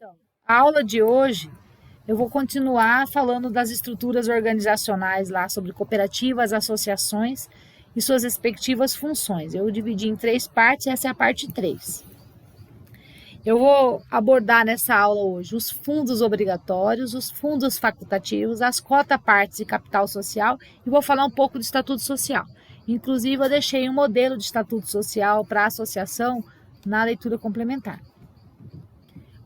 Então, a aula de hoje eu vou continuar falando das estruturas organizacionais lá sobre cooperativas, associações e suas respectivas funções. Eu dividi em três partes, essa é a parte 3. Eu vou abordar nessa aula hoje os fundos obrigatórios, os fundos facultativos, as cota-partes e capital social e vou falar um pouco do estatuto social. Inclusive, eu deixei um modelo de estatuto social para a associação na leitura complementar.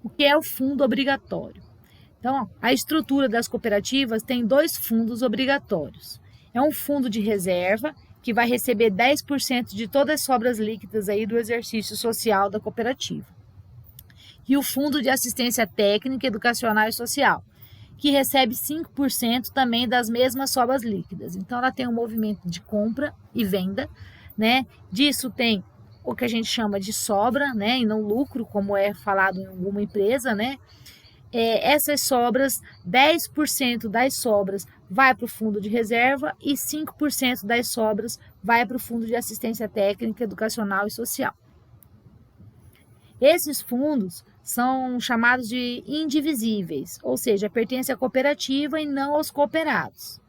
O que é o fundo obrigatório? Então, a estrutura das cooperativas tem dois fundos obrigatórios. É um fundo de reserva, que vai receber 10% de todas as sobras líquidas aí do exercício social da cooperativa. E o fundo de assistência técnica, educacional e social, que recebe 5% também das mesmas sobras líquidas. Então, ela tem um movimento de compra e venda, né? Disso tem o que a gente chama de sobra, né? E não lucro, como é falado em alguma empresa, né? Essas sobras, 10% das sobras vai para o fundo de reserva e 5% das sobras vai para o fundo de assistência técnica, educacional e social. Esses fundos são chamados de indivisíveis, ou seja, pertencem à cooperativa e não aos cooperados.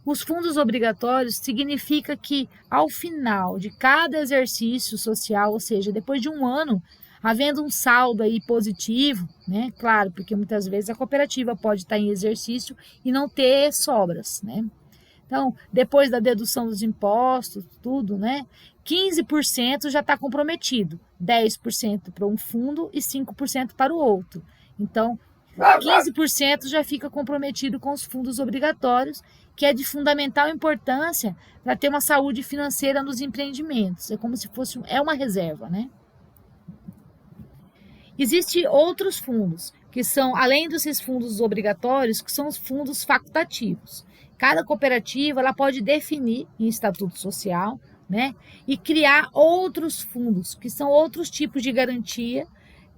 Os fundos obrigatórios significa que, ao final de cada exercício social, ou seja, depois de um ano, havendo um saldo aí positivo, né? Claro, porque muitas vezes a cooperativa pode estar em exercício e não ter sobras, né? Então, depois da dedução dos impostos, tudo, né? 15% já está comprometido, 10% para um fundo e 5% para o outro. Então, 15% já fica comprometido com os fundos obrigatórios, que é de fundamental importância para ter uma saúde financeira nos empreendimentos. É como se fosse uma reserva, né? Existem outros fundos, que são, além desses fundos obrigatórios, que são os fundos facultativos. Cada cooperativa ela pode definir em estatuto social, né, e criar outros fundos, que são outros tipos de garantia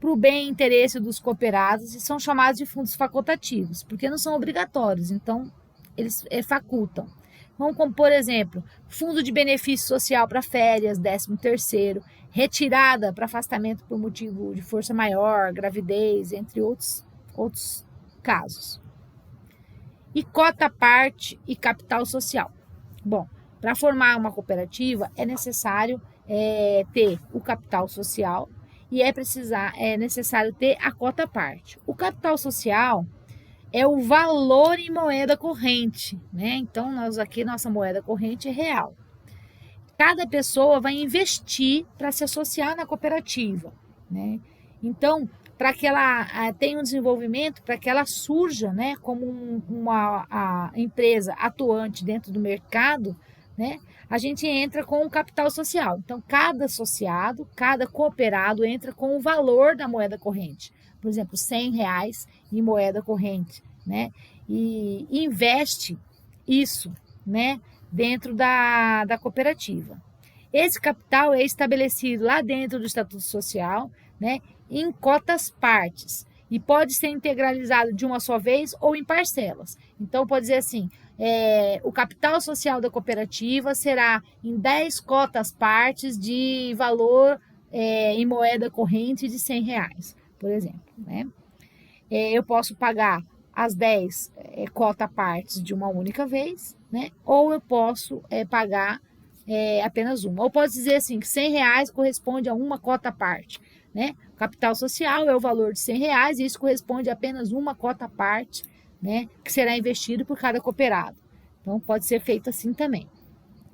para o bem e interesse dos cooperados e são chamados de fundos facultativos, porque não são obrigatórios, então eles facultam. Então, como, por exemplo, fundo de benefício social para férias, 13º, retirada para afastamento por motivo de força maior, gravidez, entre outros casos. E cota-parte e capital social. Bom, para formar uma cooperativa é necessário ter o capital social e é necessário ter a cota-parte. O capital social é o valor em moeda corrente, né? Então, nossa moeda corrente é real. Cada pessoa vai investir para se associar na cooperativa, né? Então, para que ela tenha um desenvolvimento, para que ela surja, né, como uma empresa atuante dentro do mercado, né, a gente entra com o capital social. Então, cada associado, cada cooperado entra com o valor da moeda corrente. Por exemplo, R$100 em moeda corrente, né? E investe isso, né, dentro da cooperativa. Esse capital é estabelecido lá dentro do Estatuto Social, né, em cotas partes e pode ser integralizado de uma só vez ou em parcelas. Então, pode dizer assim, o capital social da cooperativa será em 10 cotas partes de valor em moeda corrente de R$100, por exemplo, né? Eu posso pagar as 10 cota partes de uma única vez, né? Ou eu posso pagar apenas uma. Ou pode dizer assim, que R$100 corresponde a uma cota parte, né? O capital social é o valor de R$100 e isso corresponde a apenas uma cota parte, né? Que será investido por cada cooperado. Então, pode ser feito assim também.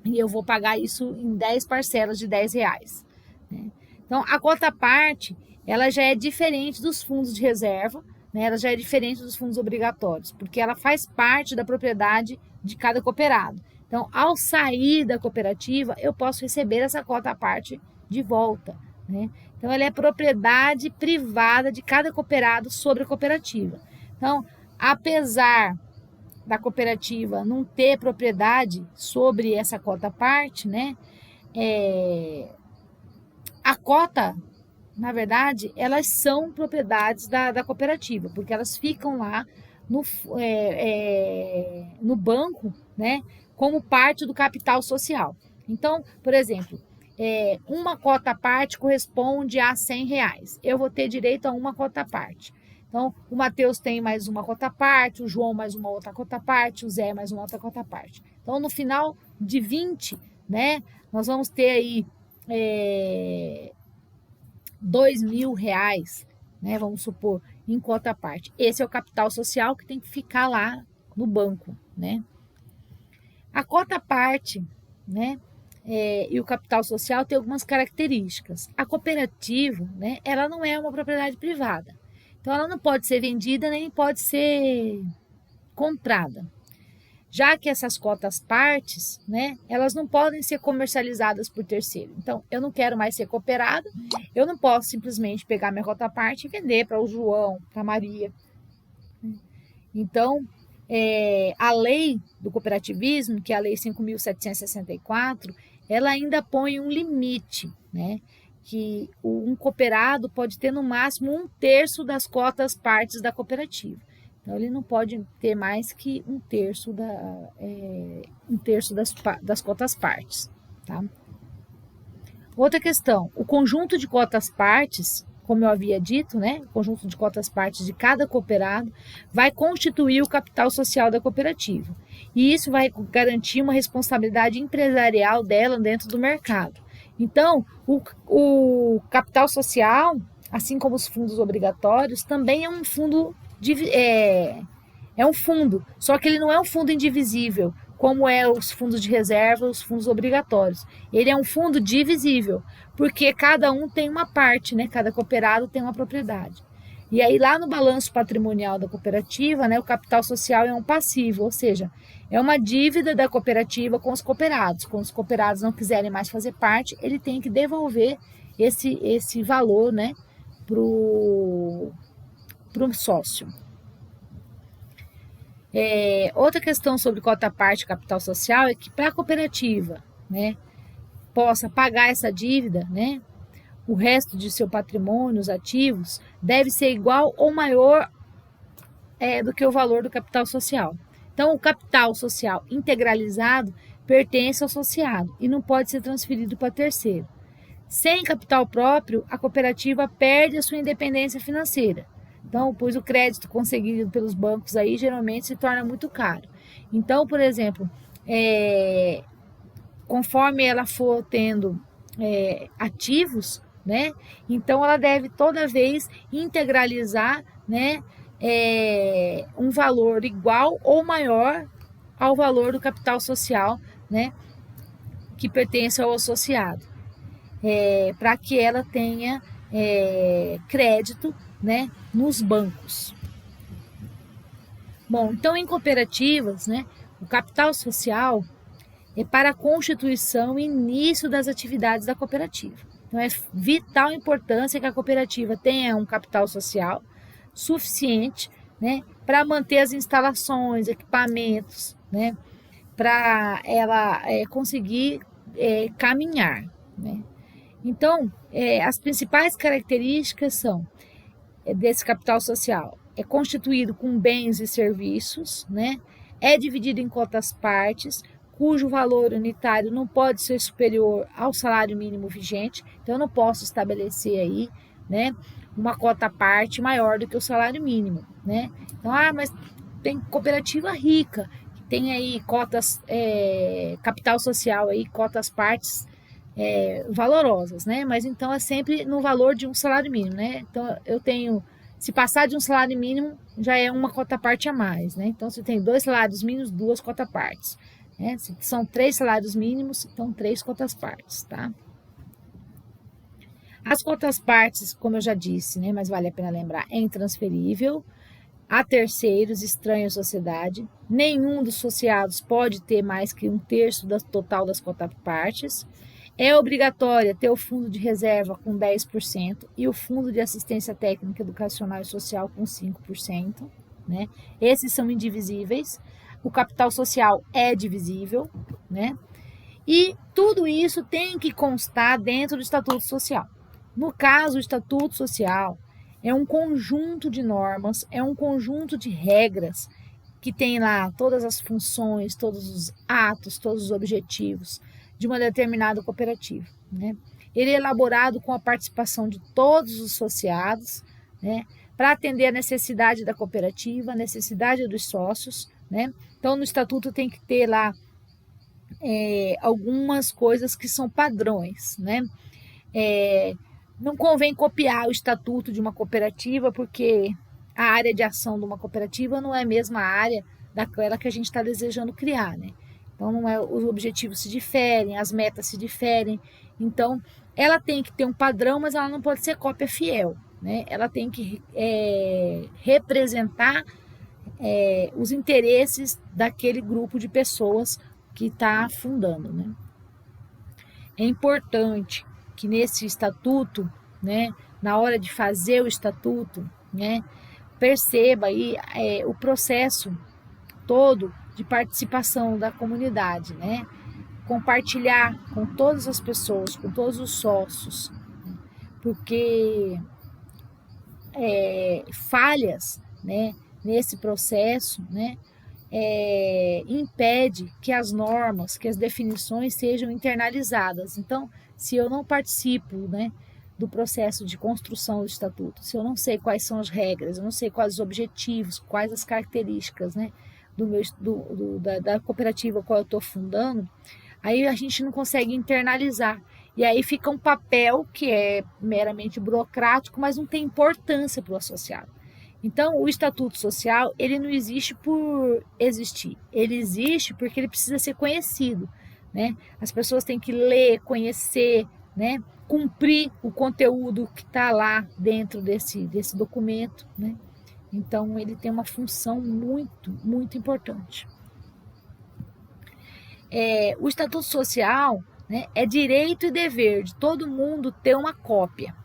E eu vou pagar isso em 10 parcelas de R$10, né? Então, a cota parte, ela já é diferente dos fundos de reserva, né? Ela já é diferente dos fundos obrigatórios, porque ela faz parte da propriedade de cada cooperado. Então, ao sair da cooperativa, eu posso receber essa cota parte de volta, né? Então, ela é propriedade privada de cada cooperado sobre a cooperativa. Então, apesar da cooperativa não ter propriedade sobre essa cota parte, né? A cota, na verdade, elas são propriedades da cooperativa, porque elas ficam lá no banco, né, como parte do capital social. Então, por exemplo, uma cota parte corresponde a R$100. Eu vou ter direito a uma cota parte. Então, o Matheus tem mais uma cota parte, o João mais uma outra cota parte, o Zé mais uma outra cota parte. Então, no final de 20, né, nós vamos ter aí R$2.000, né, vamos supor, em cota parte. Esse é o capital social que tem que ficar lá no banco, né? A cota parte, né, e o capital social tem algumas características. A cooperativa, né, ela não é uma propriedade privada. Então, ela não pode ser vendida nem pode ser comprada. Já que essas cotas partes, né, elas não podem ser comercializadas por terceiro. Então, eu não quero mais ser cooperado, eu não posso simplesmente pegar minha cota parte e vender para o João, para a Maria. Então, a lei do cooperativismo, que é a lei 5.764, ela ainda põe um limite, né, que um cooperado pode ter no máximo 1/3 das cotas partes da cooperativa. Então, ele não pode ter mais que 1/3 das cotas partes. Tá? Outra questão, o conjunto de cotas partes, como eu havia dito, né, o conjunto de cotas partes de cada cooperado vai constituir o capital social da cooperativa. E isso vai garantir uma responsabilidade empresarial dela dentro do mercado. Então, o capital social, assim como os fundos obrigatórios, também é um fundo um fundo, só que ele não é um fundo indivisível, como os fundos de reserva, os fundos obrigatórios. Ele é um fundo divisível, porque cada um tem uma parte, né? Cada cooperado tem uma propriedade. E aí lá no balanço patrimonial da cooperativa, né, o capital social é um passivo, ou seja, é uma dívida da cooperativa com os cooperados. Quando os cooperados não quiserem mais fazer parte, ele tem que devolver esse valor, né, pro sócio. Outra questão sobre cota parte e capital social é que para a cooperativa, né, possa pagar essa dívida, né, o resto de seu patrimônio, os ativos, deve ser igual ou maior do que o valor do capital social. Então, o capital social integralizado pertence ao associado e não pode ser transferido para terceiro. Sem capital próprio, a cooperativa perde a sua independência financeira. Então, pois o crédito conseguido pelos bancos aí geralmente se torna muito caro. Então, por exemplo, conforme ela for tendo ativos, né, então ela deve toda vez integralizar, né, um valor igual ou maior ao valor do capital social, né, que pertence ao associado, para que ela tenha crédito, né, nos bancos. Bom, então em cooperativas, né, o capital social é para a constituição e início das atividades da cooperativa. Então é vital importância que a cooperativa tenha um capital social suficiente, né, para manter as instalações, equipamentos, né, para ela conseguir caminhar, né. Então, as principais características são desse capital social: é constituído com bens e serviços, né, é dividido em cotas partes, cujo valor unitário não pode ser superior ao salário mínimo vigente. Então, eu não posso estabelecer aí, né, uma cota parte maior do que o salário mínimo, né? Então, mas tem cooperativa rica, que tem aí cotas, capital social aí, cotas partes valorosas, né? Mas então é sempre no valor de um salário mínimo, né? Então, se passar de um salário mínimo, já é uma cota parte a mais, né? Então, se tem 2 salários mínimos, 2 cotas partes. Se são 3 salários mínimos, então 3 cotas partes, tá? As cotas partes, como eu já disse, né, mas vale a pena lembrar, é intransferível a terceiros estranhos à sociedade. Nenhum dos associados pode ter mais que 1/3 do total das cotas partes. É obrigatório ter o fundo de reserva com 10% e o fundo de assistência técnica, educacional e social com 5%. Né? Esses são indivisíveis. O capital social é divisível, né? E tudo isso tem que constar dentro do Estatuto Social. No caso, o Estatuto Social é um conjunto de normas, é um conjunto de regras que tem lá todas as funções, todos os atos, todos os objetivos de uma determinada cooperativa, né? Ele é elaborado com a participação de todos os associados, né, para atender a necessidade da cooperativa, a necessidade dos sócios, né? Então, no estatuto tem que ter lá algumas coisas que são padrões, né? Não convém copiar o estatuto de uma cooperativa, porque a área de ação de uma cooperativa não é a mesma área daquela que a gente está desejando criar, né? Então, não é, os objetivos se diferem, as metas se diferem. Então, ela tem que ter um padrão, mas ela não pode ser cópia fiel, né? Ela tem que representar os interesses daquele grupo de pessoas que está fundando, né? É importante que nesse estatuto, né, na hora de fazer o estatuto, né, perceba aí o processo todo de participação da comunidade, né? Compartilhar com todas as pessoas, com todos os sócios, né? Porque falhas, né, nesse processo, né, impede que as normas, que as definições sejam internalizadas. Então, se eu não participo, né, do processo de construção do estatuto, se eu não sei quais são as regras, eu não sei quais os objetivos, quais as características, né, da cooperativa qual eu estou fundando, aí a gente não consegue internalizar. E aí fica um papel que é meramente burocrático, mas não tem importância para o associado. Então, o estatuto social, ele não existe por existir. Ele existe porque ele precisa ser conhecido, né? As pessoas têm que ler, conhecer, né? Cumprir o conteúdo que está lá dentro desse documento, né? Então, ele tem uma função muito, muito importante. O estatuto social, né, é direito e dever de todo mundo ter uma cópia.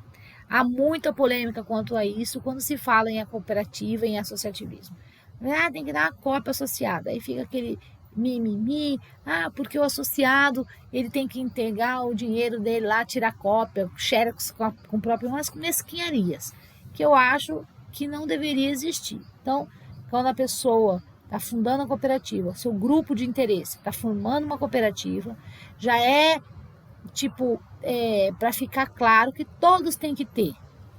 Há muita polêmica quanto a isso quando se fala em cooperativa e em associativismo. Tem que dar uma cópia associada. Aí fica aquele mimimi, porque o associado ele tem que entregar o dinheiro dele lá, tirar cópia, xerox com próprio, umas mesquinharias, que eu acho que não deveria existir. Então, quando a pessoa está fundando a cooperativa, seu grupo de interesse está formando uma cooperativa, já é para ficar claro que todos têm que ter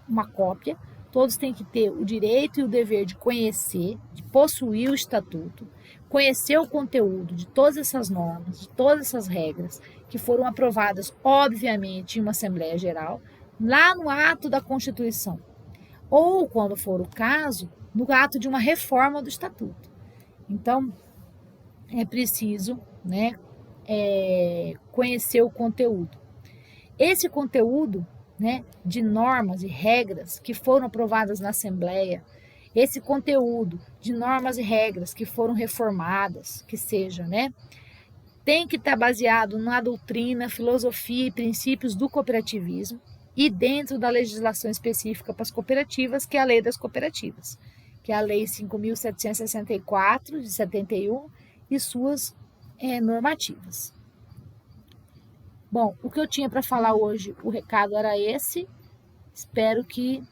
uma cópia, todos têm que ter o direito e o dever de conhecer, de possuir o estatuto, conhecer o conteúdo de todas essas normas, de todas essas regras que foram aprovadas, obviamente, em uma Assembleia Geral, lá no ato da Constituição, ou, quando for o caso, no ato de uma reforma do estatuto. Então, é preciso, né, conhecer o conteúdo. Esse conteúdo, né, de normas e regras que foram aprovadas na Assembleia, esse conteúdo de normas e regras que foram reformadas, que seja, né, tem que estar baseado na doutrina, filosofia e princípios do cooperativismo e dentro da legislação específica para as cooperativas, que é a Lei das Cooperativas, que é a Lei 5.764, de 71, e suas normativas. Bom, o que eu tinha para falar hoje, o recado era esse. Espero que